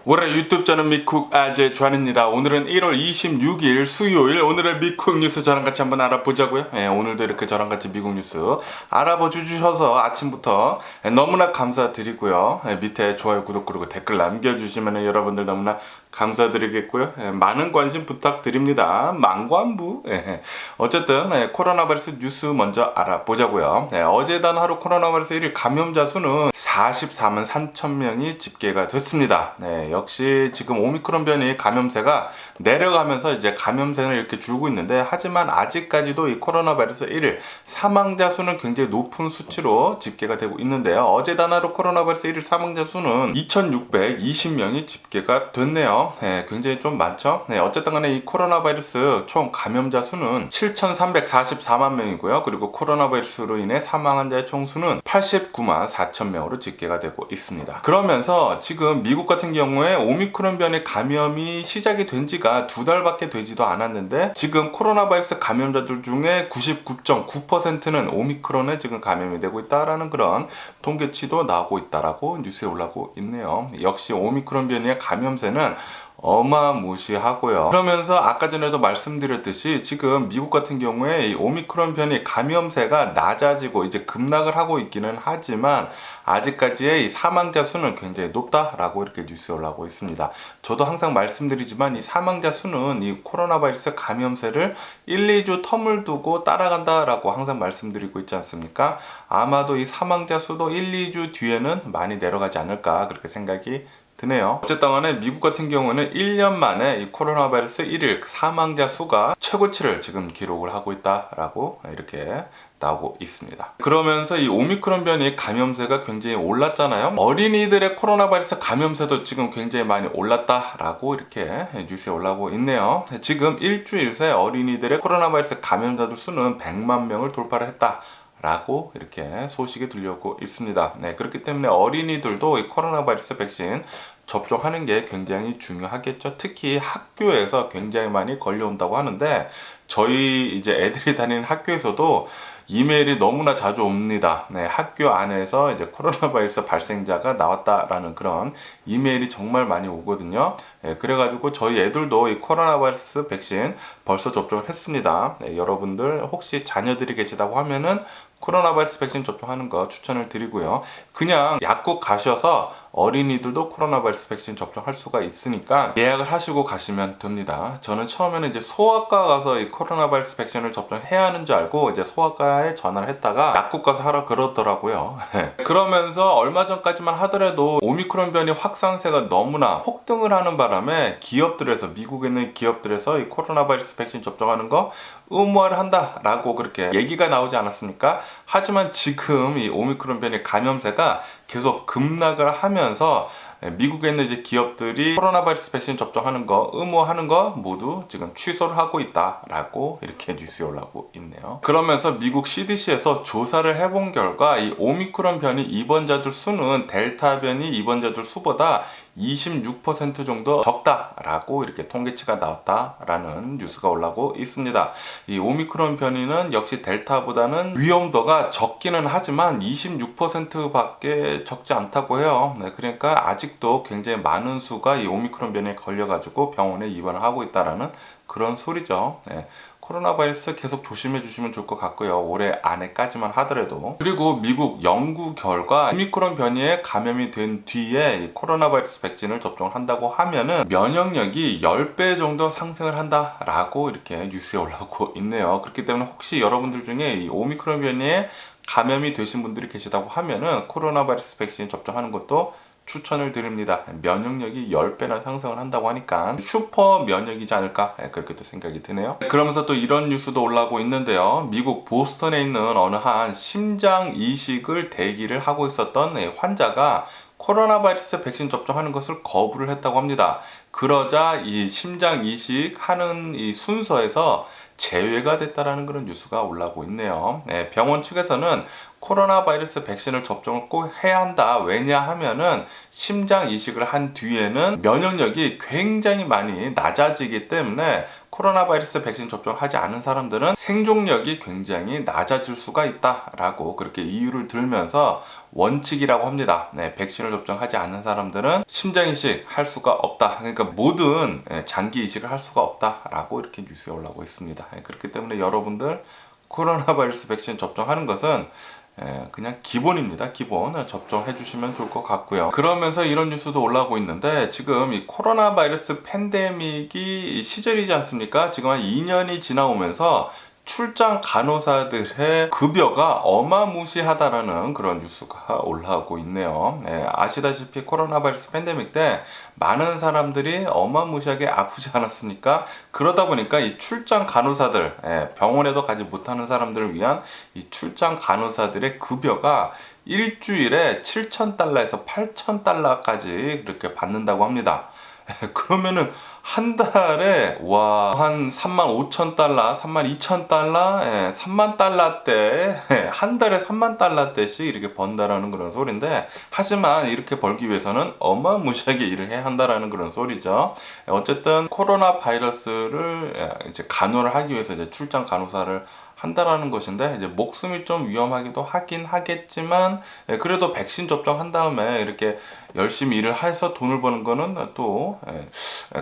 올해 유튜브 저는 미쿡 아재 존입니다. 오늘은 1월 26일 수요일, 오늘의 미쿡 뉴스 저랑 같이 한번 알아보자고요. 오늘도 이렇게 저랑 같이 미국 뉴스 알아봐 주셔서 아침부터 너무나 감사드리고요. 밑에 좋아요, 구독, 그리고 댓글 남겨주시면 여러분들 너무나 감사드리겠고요. 많은 관심 부탁드립니다. 망관부. 어쨌든 코로나 바이러스 뉴스 먼저 알아보자고요. 어제단 하루 코로나 바이러스 1일 감염자 수는 44만 3천 명이 집계가 됐습니다. 역시 지금 오미크론 변이 감염세가 내려가면서 이제 감염세는 이렇게 줄고 있는데, 하지만 아직까지도 이 코로나 바이러스 1일 사망자 수는 굉장히 높은 수치로 집계가 되고 있는데요. 어제 단 하루 코로나 바이러스 1일 사망자 수는 2,620명이 집계가 됐네요. 굉장히 좀 많죠. 어쨌든 간에 이 코로나 바이러스 총 감염자 수는 7,344만 명이고요. 그리고 코로나 바이러스로 인해 사망한 자의 총수는 89만 4천 명으로 집계가 되고 있습니다. 그러면서 지금 미국 같은 경우에 오미크론 변이 감염이 시작이 된 지가 2달밖에 되지도 않았는데, 지금 코로나 바이러스 감염자들 중에 99.9%는 오미크론에 지금 감염이 되고 있다라는 그런 통계치도 나오고 있다라고 뉴스에 올라오고 있네요. 역시 오미크론 변이의 감염세는 어마무시하고요. 그러면서 아까 전에도 말씀드렸듯이 지금 미국 같은 경우에 이 오미크론 변이 감염세가 낮아지고 이제 급락을 하고 있기는 하지만, 아직까지의 이 사망자 수는 굉장히 높다라고 이렇게 뉴스에 올라오고 있습니다. 저도 항상 말씀드리지만 이 사망자 수는 이 코로나 바이러스 감염세를 1, 2주 텀을 두고 따라간다라고 항상 말씀드리고 있지 않습니까? 아마도 이 사망자 수도 1, 2주 뒤에는 많이 내려가지 않을까 그렇게 생각이 드네요. 어쨌든 간에 미국 같은 경우는 1년 만에 이 코로나 바이러스 1일 사망자 수가 최고치를 지금 기록을 하고 있다라고 이렇게 나오고 있습니다. 그러면서 이 오미크론 변이 감염세가 굉장히 올랐잖아요. 어린이들의 코로나 바이러스 감염세도 지금 굉장히 많이 올랐다라고 이렇게 뉴스에 올라오고 있네요. 지금 일주일 새 어린이들의 코로나 바이러스 감염자들 수는 100만 명을 돌파를 했다 라고 이렇게 소식이 들려오고 있습니다. 그렇기 때문에 어린이들도 이 코로나 바이러스 백신 접종하는 게 굉장히 중요하겠죠. 특히 학교에서 굉장히 많이 걸려온다고 하는데, 저희 이제 애들이 다니는 학교에서도 이메일이 너무나 자주 옵니다. 학교 안에서 이제 코로나 바이러스 발생자가 나왔다라는 그런 이메일이 정말 많이 오거든요. 그래가지고 저희 애들도 이 코로나 바이러스 백신 벌써 접종을 했습니다. 여러분들 혹시 자녀들이 계시다고 하면은 코로나 바이러스 백신 접종하는 거 추천을 드리고요. 그냥 약국 가셔서 어린이들도 코로나 바이러스 백신 접종할 수가 있으니까 예약을 하시고 가시면 됩니다. 저는 처음에는 이제 소아과 가서 이 코로나 바이러스 백신을 접종해야 하는 줄 알고 이제 소아과에 전화를 했다가 약국 가서 하라 그러더라고요. 그러면서 얼마 전까지만 하더라도 오미크론 변이 확산세가 너무나 폭등을 하는 바람에 기업들에서, 미국에 있는 기업들에서 이 코로나 바이러스 백신 접종하는 거 의무화를 한다라고 그렇게 얘기가 나오지 않았습니까? 하지만 지금 이 오미크론 변이 감염세가 계속 급락을 하면서 미국에 있는 이제 기업들이 코로나 바이러스 백신 접종하는 거, 의무화하는 거 모두 지금 취소를 하고 있다라고 이렇게 뉴스에 올라오고 있네요. 그러면서 미국 CDC에서 조사를 해본 결과 이 오미크론 변이 입원자들 수는 델타 변이 입원자들 수보다 26% 정도 적다라고 이렇게 통계치가 나왔다라는 뉴스가 올라오고 있습니다. 이 오미크론 변이는 역시 델타보다는 위험도가 적기는 하지만 26%밖에 적지 않다고 해요. 그러니까 아직도 굉장히 많은 수가 이 오미크론 변이에 걸려가지고 병원에 입원을 하고 있다라는 그런 소리죠. 코로나 바이러스 계속 조심해 주시면 좋을 것 같고요. 올해 안에까지만 하더라도. 그리고 미국 연구 결과 오미크론 변이에 감염이 된 뒤에 이 코로나 바이러스 백신을 접종을 한다고 하면은 면역력이 10배 정도 상승을 한다라고 이렇게 뉴스에 올라오고 있네요. 그렇기 때문에 혹시 여러분들 중에 이 오미크론 변이에 감염이 되신 분들이 계시다고 하면은 코로나 바이러스 백신 접종하는 것도 추천을 드립니다. 면역력이 10배나 상승을 한다고 하니까 슈퍼 면역이지 않을까 그렇게 또 생각이 드네요. 그러면서 또 이런 뉴스도 올라오고 있는데요. 미국 보스턴에 있는 어느 한 심장 이식을 대기를 하고 있었던 환자가 코로나 바이러스 백신 접종하는 것을 거부를 했다고 합니다. 그러자 이 심장 이식하는 이 순서에서 제외가 됐다라는 그런 뉴스가 올라오고 있네요. 병원 측에서는 코로나 바이러스 백신을 접종을 꼭 해야 한다. 왜냐 하면은 심장 이식을 한 뒤에는 면역력이 굉장히 많이 낮아지기 때문에 코로나 바이러스 백신 접종하지 않은 사람들은 생존력이 굉장히 낮아질 수가 있다라고 그렇게 이유를 들면서 원칙이라고 합니다. 네, 백신을 접종하지 않는 사람들은 심장 이식 할 수가 없다. 그러니까 모든 장기 이식을 할 수가 없다라고 이렇게 뉴스에 올라오고 있습니다. 그렇기 때문에 여러분들 코로나 바이러스 백신 접종하는 것은 그냥 기본입니다. 기본 접종해 주시면 좋을 것 같고요. 그러면서 이런 뉴스도 올라오고 있는데 지금 이 코로나 바이러스 팬데믹이 시절이지 않습니까? 지금 한 2년이 지나오면서 출장 간호사들의 급여가 어마무시하다라는 그런 뉴스가 올라오고 있네요. 아시다시피 코로나 바이러스 팬데믹 때 많은 사람들이 어마무시하게 아프지 않았습니까? 그러다 보니까 이 출장 간호사들, 병원에도 가지 못하는 사람들을 위한 이 출장 간호사들의 급여가 일주일에 7,000달러에서 8,000달러까지 그렇게 받는다고 합니다. 그러면은 한 달에 한 35,000달러, 32,000달러, 3만 달러대, 한 달에 3만 달러대씩 이렇게 번다라는 그런 소리인데, 하지만 이렇게 벌기 위해서는 어마무시하게 일을 해야 한다라는 그런 소리죠. 어쨌든 코로나 바이러스를 이제 간호를 하기 위해서 이제 출장 간호사를 한다라는 것인데, 이제 목숨이 좀 위험하기도 하긴 하겠지만, 그래도 백신 접종한 다음에 이렇게 열심히 일을 해서 돈을 버는 거는 또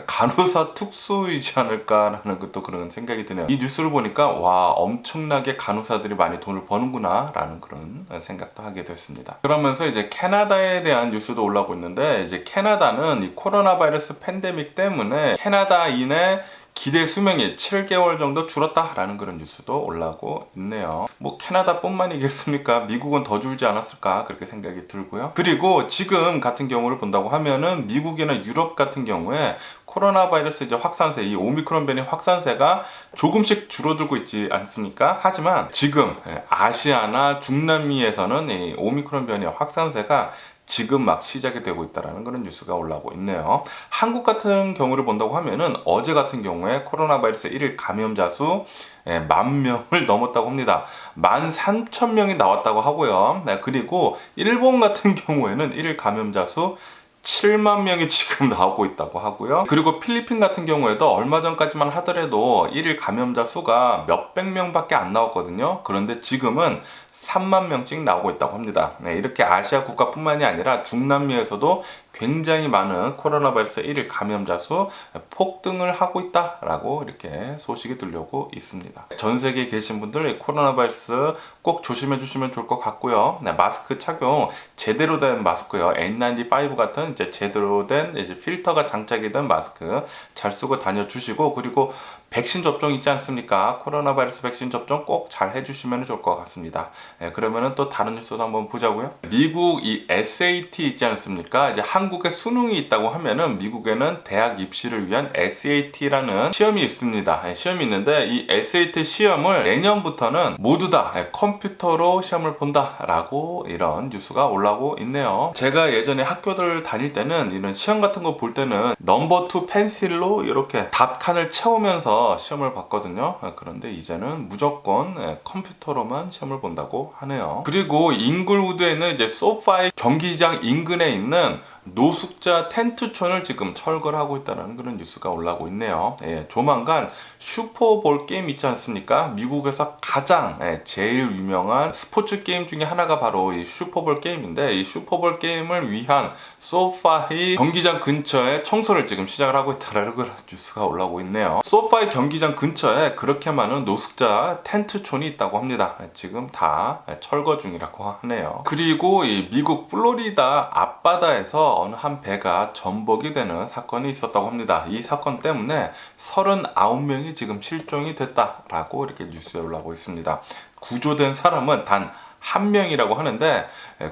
간호사 특수이지 않을까라는 것도 그런 생각이 드네요. 이 뉴스를 보니까 와, 엄청나게 간호사들이 많이 돈을 버는구나 라는 그런 생각도 하게 됐습니다. 그러면서 이제 캐나다에 대한 뉴스도 올라오고 있는데, 이제 캐나다는 이 코로나 바이러스 팬데믹 때문에 캐나다인의 기대 수명이 7개월 정도 줄었다라는 그런 뉴스도 올라오고 있네요. 뭐 캐나다뿐만이겠습니까? 미국은 더 줄지 않았을까 그렇게 생각이 들고요. 그리고 지금 같은 경우를 본다고 하면은 미국이나 유럽 같은 경우에 코로나 바이러스 이제 확산세, 이 오미크론 변이 확산세가 조금씩 줄어들고 있지 않습니까? 하지만 지금 아시아나 중남미에서는 이 오미크론 변이 확산세가 지금 막 시작이 되고 있다는 그런 뉴스가 올라오고 있네요. 한국 같은 경우를 본다고 하면은 어제 같은 경우에 코로나 바이러스 1일 감염자 수 10,000명을 넘었다고 합니다. 13,000명이 나왔다고 하고요. 그리고 일본 같은 경우에는 1일 감염자 수 7만 명이 지금 나오고 있다고 하고요. 그리고 필리핀 같은 경우에도 얼마 전까지만 하더라도 1일 감염자 수가 몇백 명밖에 안 나왔거든요. 그런데 지금은 3만 명씩 나오고 있다고 합니다. 이렇게 아시아 국가뿐만이 아니라 중남미에서도 굉장히 많은 코로나 바이러스 1일 감염자 수 폭등을 하고 있다라고 이렇게 소식이 들려오고 있습니다. 전 세계에 계신 분들 코로나 바이러스 꼭 조심해 주시면 좋을 것 같고요. 마스크 착용 제대로 된 마스크요. N95 같은 이제 제대로 된 이제 필터가 장착이 된 마스크 잘 쓰고 다녀 주시고, 그리고 백신 접종 있지 않습니까? 코로나 바이러스 백신 접종 꼭 잘 해주시면 좋을 것 같습니다. 그러면은 또 다른 뉴스도 한번 보자고요. 미국 이 SAT 있지 않습니까? 이제 한국에 수능이 있다고 하면은 미국에는 대학 입시를 위한 SAT라는 시험이 있습니다. 시험이 있는데 이 SAT 시험을 내년부터는 모두 다 컴퓨터로 시험을 본다라고 이런 뉴스가 올라오고 있네요. 제가 예전에 학교들 다닐 때는 이런 시험 같은 거 볼 때는 넘버 2 펜실로 이렇게 답칸을 채우면서 시험을 봤거든요. 그런데 이제는 무조건 컴퓨터로만 시험을 본다고 하네요. 그리고 잉글우드에는 이제 소파이 경기장 인근에 있는 노숙자 텐트촌을 지금 철거를 하고 있다는 그런 뉴스가 올라오고 있네요. 조만간 슈퍼볼 게임 있지 않습니까? 미국에서 가장 제일 유명한 스포츠 게임 중에 하나가 바로 이 슈퍼볼 게임인데, 이 슈퍼볼 게임을 위한 소파이 경기장 근처에 청소를 지금 시작을 하고 있다는 그런 뉴스가 올라오고 있네요. 소파이 경기장 근처에 그렇게 많은 노숙자 텐트촌이 있다고 합니다. 지금 다 철거 중이라고 하네요. 그리고 이 미국 플로리다 앞바다에서 어느 한 배가 전복이 되는 사건이 있었다고 합니다. 이 사건 때문에 39명이 지금 실종이 됐다라고 이렇게 뉴스에 올라오고 있습니다. 구조된 사람은 단 1명이라고 하는데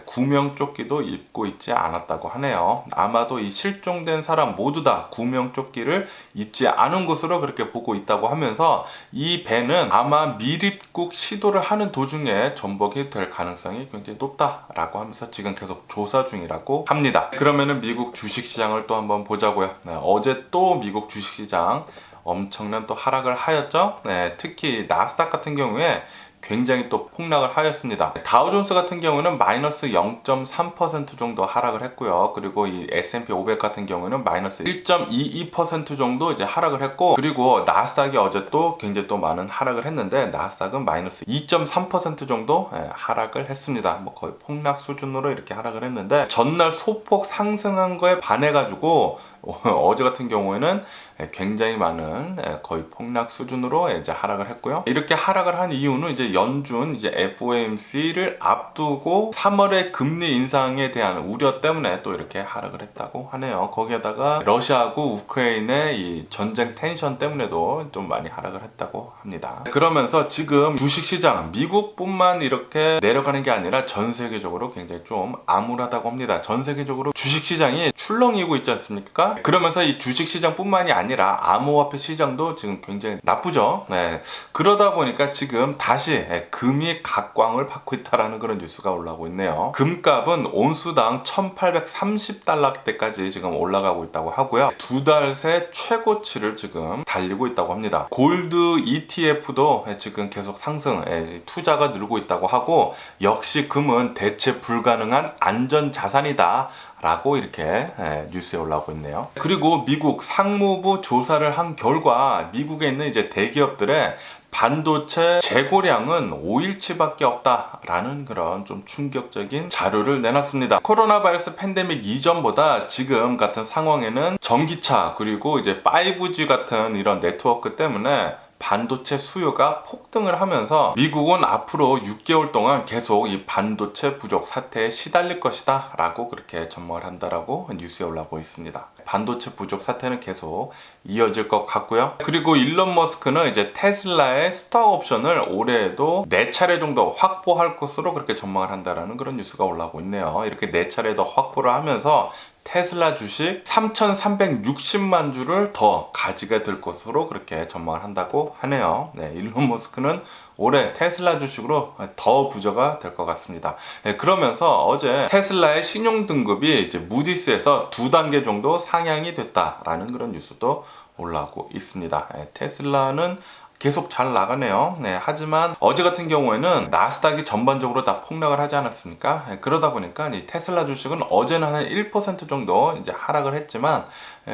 구명조끼도 입고 있지 않았다고 하네요. 아마도 이 실종된 사람 모두 다 구명조끼를 입지 않은 것으로 그렇게 보고 있다고 하면서 이 배는 아마 미입국 시도를 하는 도중에 전복이 될 가능성이 굉장히 높다라고 하면서 지금 계속 조사 중이라고 합니다. 그러면은 미국 주식시장을 또 한번 보자고요. 어제 또 미국 주식시장 엄청난 또 하락을 하였죠. 특히 나스닥 같은 경우에 굉장히 또 폭락을 하였습니다. 다우존스 같은 경우는 마이너스 0.3% 정도 하락을 했고요. 그리고 이 S&P 500 같은 경우는 마이너스 1.22% 정도 이제 하락을 했고, 그리고 나스닥이 어제 또 굉장히 또 많은 하락을 했는데 나스닥은 마이너스 2.3% 정도 하락을 했습니다. 뭐 거의 폭락 수준으로 이렇게 하락을 했는데, 전날 소폭 상승한 거에 반해가지고 어제 같은 경우에는 굉장히 많은 거의 폭락 수준으로 이제 하락을 했고요. 이렇게 하락을 한 이유는 이제 연준 이제 FOMC를 앞두고 3월의 금리 인상에 대한 우려 때문에 또 이렇게 하락을 했다고 하네요. 거기에다가 러시아하고 우크라이나의 이 전쟁 텐션 때문에도 좀 많이 하락을 했다고 합니다. 그러면서 지금 주식시장 미국뿐만 이렇게 내려가는 게 아니라 전 세계적으로 굉장히 좀 암울하다고 합니다. 전 세계적으로 주식시장이 출렁이고 있지 않습니까? 그러면서 이 주식시장뿐만이 아니라 암호화폐 시장도 지금 굉장히 나쁘죠. 그러다 보니까 지금 다시 금이 각광을 받고 있다라는 그런 뉴스가 올라오고 있네요. 금값은 온수당 1830달러대까지 지금 올라가고 있다고 하고요. 두 달 새 최고치를 지금 달리고 있다고 합니다. 골드 ETF도 지금 계속 상승, 투자가 늘고 있다고 하고, 역시 금은 대체 불가능한 안전자산이다 라고 이렇게 뉴스에 올라오고 있네요. 그리고 미국 상무부 조사를 한 결과 미국에 있는 이제 대기업들의 반도체 재고량은 5일치밖에 없다라는 그런 좀 충격적인 자료를 내놨습니다. 코로나 바이러스 팬데믹 이전보다 지금 같은 상황에는 전기차 그리고 이제 5G 같은 이런 네트워크 때문에 반도체 수요가 폭등을 하면서 미국은 앞으로 6개월 동안 계속 이 반도체 부족 사태에 시달릴 것이다 라고 그렇게 전망을 한다라고 뉴스에 올라오고 있습니다. 반도체 부족 사태는 계속 이어질 것 같고요. 그리고 일론 머스크는 이제 테슬라의 스톡 옵션을 올해에도 4차례 정도 확보할 것으로 그렇게 전망을 한다라는 그런 뉴스가 올라오고 있네요. 이렇게 4차례 더 확보를 하면서 테슬라 주식 3,360만 주를 더 가지게 될 것으로 그렇게 전망을 한다고 하네요. 일론 머스크는 올해 테슬라 주식으로 더 부자가 될 것 같습니다. 그러면서 어제 테슬라의 신용 등급이 이제 무디스에서 2단계 정도 상향이 됐다라는 그런 뉴스도 올라오고 있습니다. 테슬라는 계속 잘 나가네요. 하지만 어제 같은 경우에는 나스닥이 전반적으로 다 폭락을 하지 않았습니까? 그러다 보니까 이 테슬라 주식은 어제는 한 1% 정도 이제 하락을 했지만,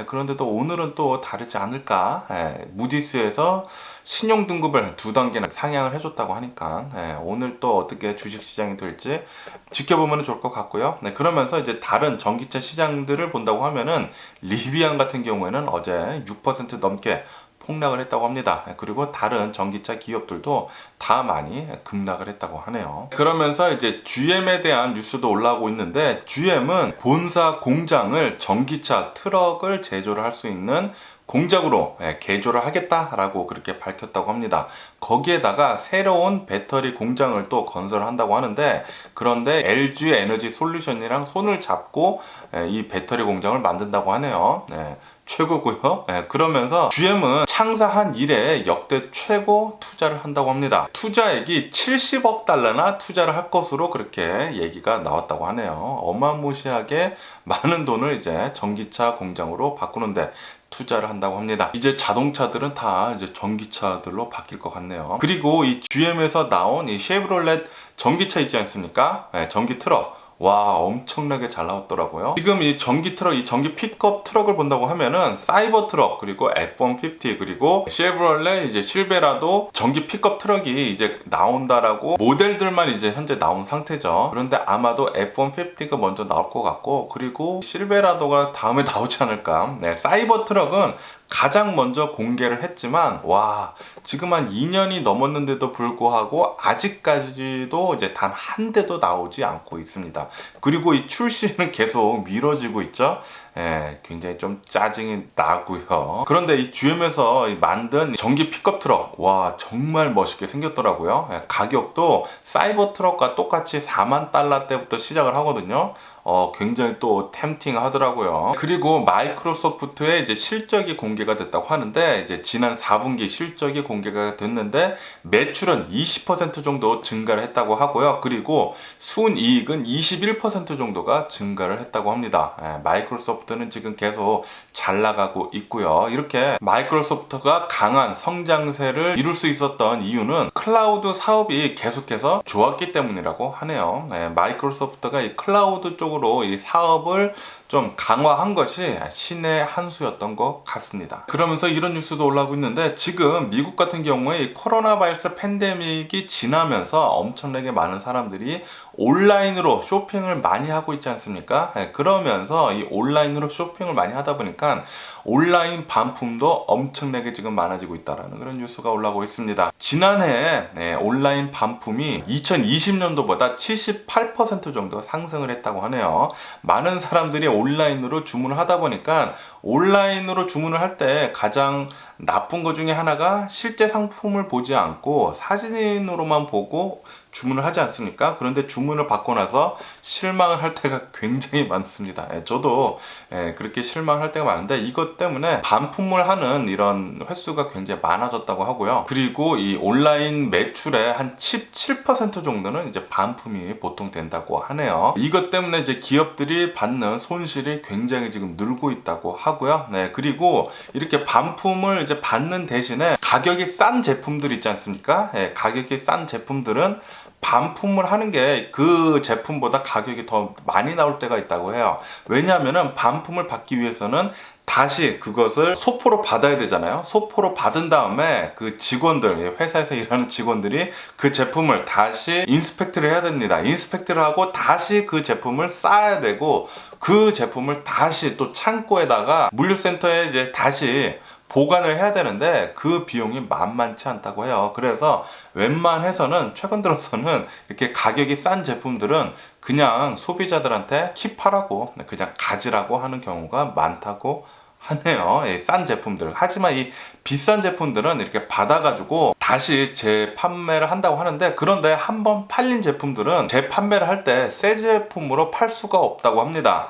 그런데도 오늘은 또 다르지 않을까? 무디스에서 신용 등급을 2단계나 상향을 해줬다고 하니까 오늘 또 어떻게 주식 시장이 될지 지켜보면 좋을 것 같고요. 그러면서 이제 다른 전기차 시장들을 본다고 하면은 리비안 같은 경우에는 어제 6% 넘게 폭락을 했다고 합니다. 그리고 다른 전기차 기업들도 다 많이 급락을 했다고 하네요. 그러면서 이제 GM에 대한 뉴스도 올라오고 있는데, GM은 본사 공장을 전기차 트럭을 제조를 할 수 있는 공장으로 개조를 하겠다라고 그렇게 밝혔다고 합니다. 거기에다가 새로운 배터리 공장을 또 건설을 한다고 하는데, 그런데 LG 에너지 솔루션이랑 손을 잡고 이 배터리 공장을 만든다고 하네요. 최고고요. 그러면서 GM은 창사한 이래 역대 최고 투자를 한다고 합니다. 투자액이 70억 달러나 투자를 할 것으로 그렇게 얘기가 나왔다고 하네요. 어마무시하게 많은 돈을 이제 전기차 공장으로 바꾸는데 투자를 한다고 합니다. 이제 자동차들은 다 이제 전기차들로 바뀔 것 같네요. 그리고 이 GM에서 나온 이 쉐브롤렛 전기차 있지 않습니까? 전기 트럭. 와, 엄청나게 잘 나왔더라고요. 지금 이 전기 트럭, 이 전기 픽업 트럭을 본다고 하면은 사이버 트럭, 그리고 F-150, 그리고 쉐브롤레 이제 실베라도 전기 픽업 트럭이 이제 나온다라고 모델들만 이제 현재 나온 상태죠. 그런데 아마도 F-150가 먼저 나올 것 같고, 그리고 실베라도가 다음에 나오지 않을까. 사이버 트럭은 가장 먼저 공개를 했지만, 와, 지금 한 2년이 넘었는데도 불구하고 아직까지도 이제 단 한 대도 나오지 않고 있습니다. 그리고 이 출시는 계속 미뤄지고 있죠. 굉장히 좀 짜증이 나고요. 그런데 이 GM에서 만든 전기 픽업 트럭, 와, 정말 멋있게 생겼더라고요. 가격도 사이버 트럭과 똑같이 4만 달러대부터 시작을 하거든요. 굉장히 또 템팅 하더라고요. 그리고 마이크로소프트의 이제 실적이 공개가 됐다고 하는데, 이제 지난 4분기 실적이 공개가 됐는데 매출은 20% 정도 증가를 했다고 하고요. 그리고 순이익은 21% 정도가 증가를 했다고 합니다. 마이크로소프트 마이크로소프트는 지금 계속 잘 나가고 있고요. 이렇게 마이크로소프트가 강한 성장세를 이룰 수 있었던 이유는 클라우드 사업이 계속해서 좋았기 때문이라고 하네요. 마이크로소프트가 이 클라우드 쪽으로 이 사업을 좀 강화한 것이 신의 한 수였던 것 같습니다. 그러면서 이런 뉴스도 올라오고 있는데, 지금 미국 같은 경우에 이 코로나 바이러스 팬데믹이 지나면서 엄청나게 많은 사람들이 온라인으로 쇼핑을 많이 하고 있지 않습니까? 그러면서 이 온라인으로 쇼핑을 많이 하다 보니까 온라인 반품도 엄청나게 지금 많아지고 있다는 그런 뉴스가 올라오고 있습니다. 지난해 온라인 반품이 2020년도보다 78% 정도 상승을 했다고 하네요. 많은 사람들이 온라인으로 주문을 하다 보니까 온라인으로 주문을 할 때 가장 나쁜 것 중에 하나가 실제 상품을 보지 않고 사진으로만 보고 주문을 하지 않습니까? 그런데 주문을 받고 나서 실망을 할 때가 굉장히 많습니다. 저도 그렇게 실망할 때가 많은데, 이것 때문에 반품을 하는 이런 횟수가 굉장히 많아졌다고 하고요. 그리고 이 온라인 매출의 한 17% 정도는 이제 반품이 보통 된다고 하네요. 이것 때문에 이제 기업들이 받는 손실이 굉장히 지금 늘고 있다고 하고요. 그리고 이렇게 반품을 이제 받는 대신에 가격이 싼 제품들 있지 않습니까? 가격이 싼 제품들은 반품을 하는 게 그 제품보다 가격이 더 많이 나올 때가 있다고 해요. 왜냐하면 반품을 받기 위해서는 다시 그것을 소포로 받아야 되잖아요. 소포로 받은 다음에 그 직원들, 회사에서 일하는 직원들이 그 제품을 다시 인스펙트를 해야 됩니다. 인스펙트를 하고 다시 그 제품을 쌓아야 되고, 그 제품을 다시 또 창고에다가 물류센터에 이제 다시 보관을 해야 되는데 그 비용이 만만치 않다고 해요. 그래서 웬만해서는 최근 들어서는 이렇게 가격이 싼 제품들은 그냥 소비자들한테 킵하라고, 그냥 가지라고 하는 경우가 많다고 하네요. 싼 제품들. 하지만 이 비싼 제품들은 이렇게 받아가지고 다시 재판매를 한다고 하는데, 그런데 한번 팔린 제품들은 재판매를 할 때 새 제품으로 팔 수가 없다고 합니다.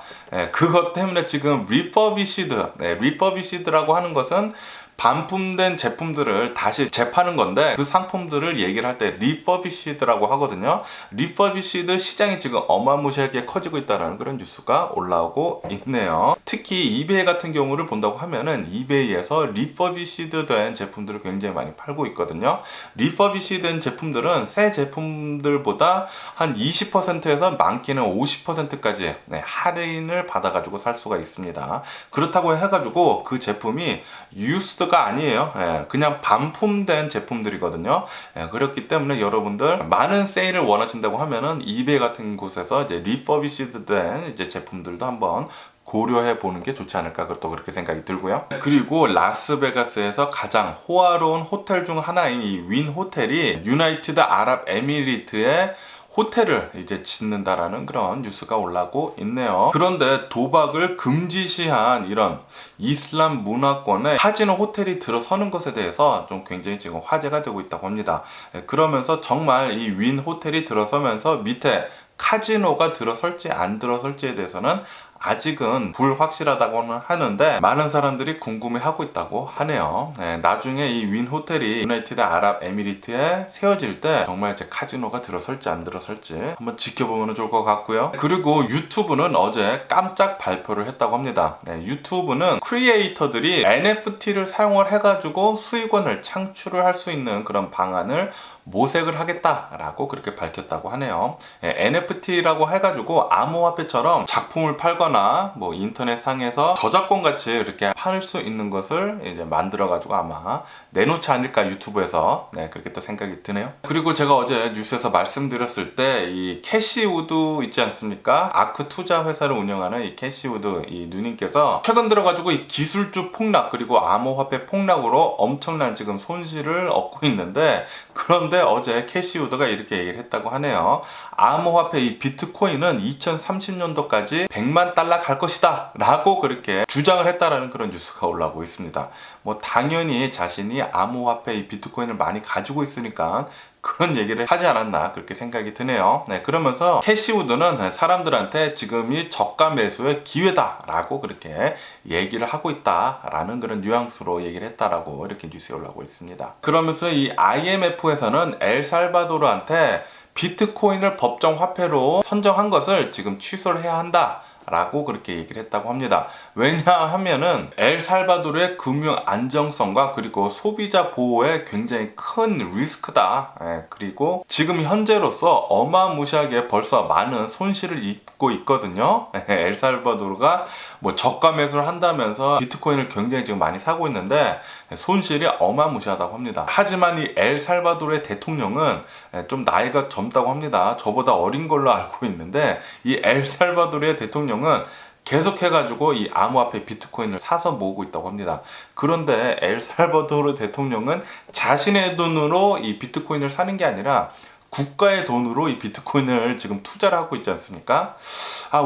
그것 때문에 지금 리퍼비시드라고 하는 것은 반품된 제품들을 다시 재파는 건데, 그 상품들을 얘기를 할 때 리퍼비시드라고 하거든요. 리퍼비시드 시장이 지금 어마무시하게 커지고 있다는 그런 뉴스가 올라오고 있네요. 특히 이베이 같은 경우를 본다고 하면은 이베이에서 리퍼비시드 된 제품들을 굉장히 많이 팔고 있거든요. 리퍼비시드 된 제품들은 새 제품들보다 한 20%에서 많게는 50%까지 할인을 받아가지고 살 수가 있습니다. 그렇다고 해가지고 그 제품이 유스드 가 아니에요. 그냥 반품된 제품들이거든요. 그렇기 때문에 여러분들 많은 세일을 원하신다고 하면은 이베이 같은 곳에서 이제 리퍼비시드 된 이제 제품들도 한번 고려해 보는 게 좋지 않을까, 또 그렇게 생각이 들고요. 그리고 라스베가스에서 가장 호화로운 호텔 중 하나인 이 윈 호텔이 유나이티드 아랍에미리트의 호텔을 이제 짓는다라는 그런 뉴스가 올라오고 있네요. 그런데 도박을 금지시한 이런 이슬람 문화권에 카지노 호텔이 들어서는 것에 대해서 좀 굉장히 지금 화제가 되고 있다고 합니다. 그러면서 정말 이 윈 호텔이 들어서면서 밑에 카지노가 들어설지 안 들어설지에 대해서는 아직은 불확실하다고는 하는데, 많은 사람들이 궁금해하고 있다고 하네요. 나중에 이 윈 호텔이 유나이티드 아랍에미리트에 세워질 때 정말 이제 카지노가 들어설지 안 들어설지 한번 지켜보면 좋을 것 같고요. 그리고 유튜브는 어제 깜짝 발표를 했다고 합니다. 유튜브는 크리에이터들이 NFT를 사용을 해가지고 수익원을 창출을 할 수 있는 그런 방안을 모색을 하겠다라고 그렇게 밝혔다고 하네요. NFT라고 해가지고 암호화폐처럼 작품을 팔거나 뭐 인터넷 상에서 저작권 같이 이렇게 팔 수 있는 것을 이제 만들어가지고 아마 내놓지 않을까, 유튜브에서. 그렇게 또 생각이 드네요. 그리고 제가 어제 뉴스에서 말씀드렸을 때 이 캐시우드 있지 않습니까? 아크 투자 회사를 운영하는 이 캐시우드 이 누님께서 최근 들어가지고 이 기술주 폭락 그리고 암호화폐 폭락으로 엄청난 지금 손실을 얻고 있는데, 그런데 어제 캐시우드가 이렇게 얘기를 했다고 하네요. 암호화폐 이 비트코인은 2030년도까지 100만 달러 갈 것이다 라고 그렇게 주장을 했다라는 그런 뉴스가 올라오고 있습니다. 뭐 당연히 자신이 암호화폐 이 비트코인을 많이 가지고 있으니까 그런 얘기를 하지 않았나, 그렇게 생각이 드네요. 그러면서 캐시우드는 사람들한테 지금이 저가 매수의 기회다라고 그렇게 얘기를 하고 있다라는 그런 뉘앙스로 얘기를 했다라고 이렇게 뉴스에 올라오고 있습니다. 그러면서 이 IMF에서는 엘살바도르한테 비트코인을 법정 화폐로 선정한 것을 지금 취소를 해야 한다 라고 그렇게 얘기를 했다고 합니다. 왜냐하면은 엘살바도르의 금융 안정성과 그리고 소비자 보호에 굉장히 큰 리스크다. 그리고 지금 현재로서 어마무시하게 벌써 많은 손실을 입고 있거든요. 엘살바도르가 뭐 저가 매수를 한다면서 비트코인을 굉장히 지금 많이 사고 있는데 손실이 어마무시하다고 합니다. 하지만 이 엘살바도르의 대통령은 좀 나이가 젊다고 합니다. 저보다 어린 걸로 알고 있는데 이 엘살바도르의 대통령은 계속해가지고 이 암호화폐 비트코인을 사서 모으고 있다고 합니다. 그런데 엘살바도르 대통령은 자신의 돈으로 이 비트코인을 사는 게 아니라 국가의 돈으로 이 비트코인을 지금 투자를 하고 있지 않습니까?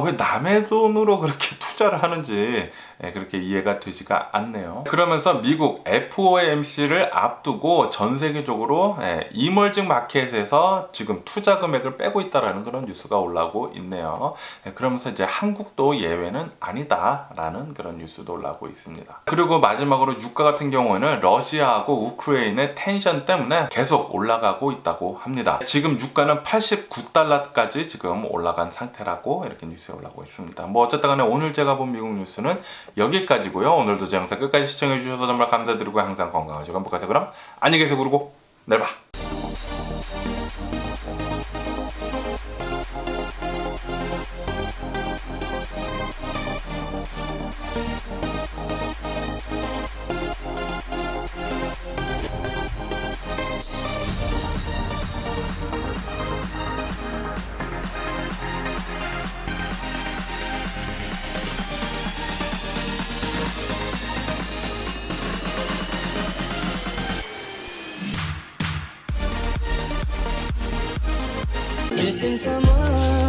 왜 남의 돈으로 그렇게 투자를 하는지 그렇게 이해가 되지가 않네요. 그러면서 미국 FOMC를 앞두고 전 세계적으로 이머징 마켓에서 지금 투자 금액을 빼고 있다라는 그런 뉴스가 올라오고 있네요. 그러면서 이제 한국도 예외는 아니다라는 그런 뉴스도 올라오고 있습니다. 그리고 마지막으로 유가 같은 경우에는 러시아하고 우크라이나의 텐션 때문에 계속 올라가고 있다고 합니다. 지금 유가는 89달러까지 지금 올라간 상태라고 이렇게 뉴스에 올라오고 있습니다. 뭐 어쨌든 간에 오늘 제가 본 미국 뉴스는 여기까지고요. 오늘도 제 영상 끝까지 시청해 주셔서 정말 감사드리고 항상 건강하시고 행복하세요. 그럼 안녕히 계세요. 그리고 내일 봐. Missing someone